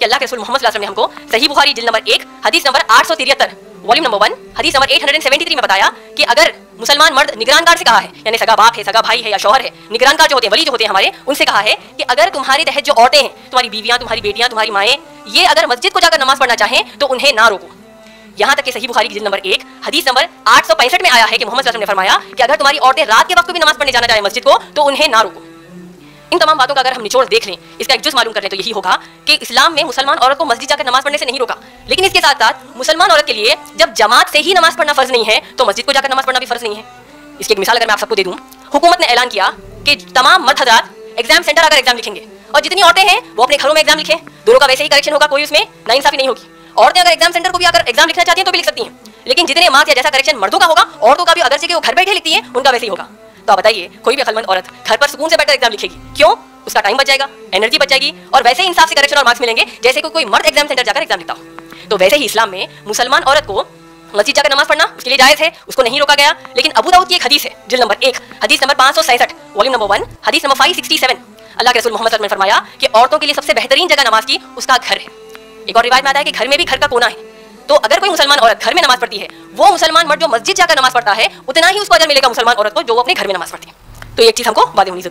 कि अल्लाह के रसूल मोहम्मद सल्लल्लाहु अलैहि वसल्लम ने हमको सही बुखारी जिल्द नंबर 1 हदीस नंबर 873 वॉल्यूम नंबर 1 हदीस नंबर 873 में बताया कि अगर मुसलमान मर्द निगरानगार से कहा है, यानी सगा बाप है, सगा भाई है या शौहर है, निगरानगार जो होते हैं, वली जो होते हैं हमारे, उनसे कहा है कि अगर तुम्हारे तहत जो औरतें हैं, तुम्हारी बीवियां, तुम्हारी बेटियां, तुम्हारी माएँ, ये अगर मस्जिद को जाकर नमाज पढ़ना चाहें तो उन्हें ना रोको। यहाँ तक कि सही बुखारी की जिल्द नंबर 1 हदीस नंबर 865 में आया है कि मोहम्मद सल्लल्लाहु अलैहि वसल्लम ने फरमाया कि अगर तुम्हारी औरतें रात के वक्त भी नमाज पढ़ने जाना चाहे मस्जिद को तो उन्हें ना रोको। इन तमाम बातों का अगर हम निचोड़ देख लें, इसका एक जुज़ मालूम कर लें तो यही होगा कि इस्लाम में मुसलमान औरत को मस्जिद जाकर नमाज पढ़ने से नहीं रोका, लेकिन इसके साथ साथ मुसलमान औरत के लिए जब जमात से ही नमाज पढ़ना फर्ज नहीं है तो मस्जिद को जाकर नमाज पढ़ना भी फर्ज नहीं है। इसकी एक मिसाल अगर मैं आप सबको दे दूं, हुकूमत ने ऐलान किया कि तमाम मर्द हज़रात एग्जाम सेंटर आकर एग्जाम लिखेंगे और जितनी औरतें हैं वो अपने घरों में एग्जाम लिखें। दोनों का वैसे ही करेक्शन होगा, कोई उसमें नाइंसाफी नहीं होगी। औरतें अगर एग्जाम सेंटर को भी अगर एग्जाम लिखना चाहती हैं तो भी लिख सकती हैं, लेकिन जितने मार्क्स या जैसा करेक्शन मर्दों का होगा, औरतों का भी अगर से कि वो घर बैठे लिखती हैं उनका वैसे ही होगा। तो आप बताइए, कोई भी अक्लमंद औरत घर पर सुकून से बैठकर एग्जाम लिखेगी, क्यों? उसका टाइम बच जाएगा, एनर्जी बच जाएगी और वैसे ही इंसाफ से करेक्शन और मार्क्स मिलेंगे जैसे कोई मर्द एग्जाम सेंटर जाकर एग्जाम लिखता हो। तो वैसे ही इस्लाम में मुसलमान औरत को मस्जिद जाकर नमाज पढ़ना उसके लिए जायज़ है, उसको नहीं रोका गया। लेकिन अबू दाऊद की एक हदीस है जिल्द नंबर 1 हदीस नंबर 567 वॉल्यूम नंबर 1 हदीस नंबर 567, अल्लाह के रसूल मोहम्मद सल्लल्लाहु अलैहि वसल्लम ने फरमाया कि औरतों के लिए सबसे बेहतरीन जगह नमाज की उसका घर है। एक और रिवायत में आता है कि घर में भी घर का कोना है। तो अगर कोई मुसलमान औरत घर में नमाज पढ़ती है, वो मुसलमान मर्द जो मस्जिद जाकर नमाज पढ़ता है उतना ही उसको अजर मिलेगा मुसलमान औरत को जो वो अपने घर में नमाज पढ़ती है। तो एक चीज़ हमको बात होनी जरूरी।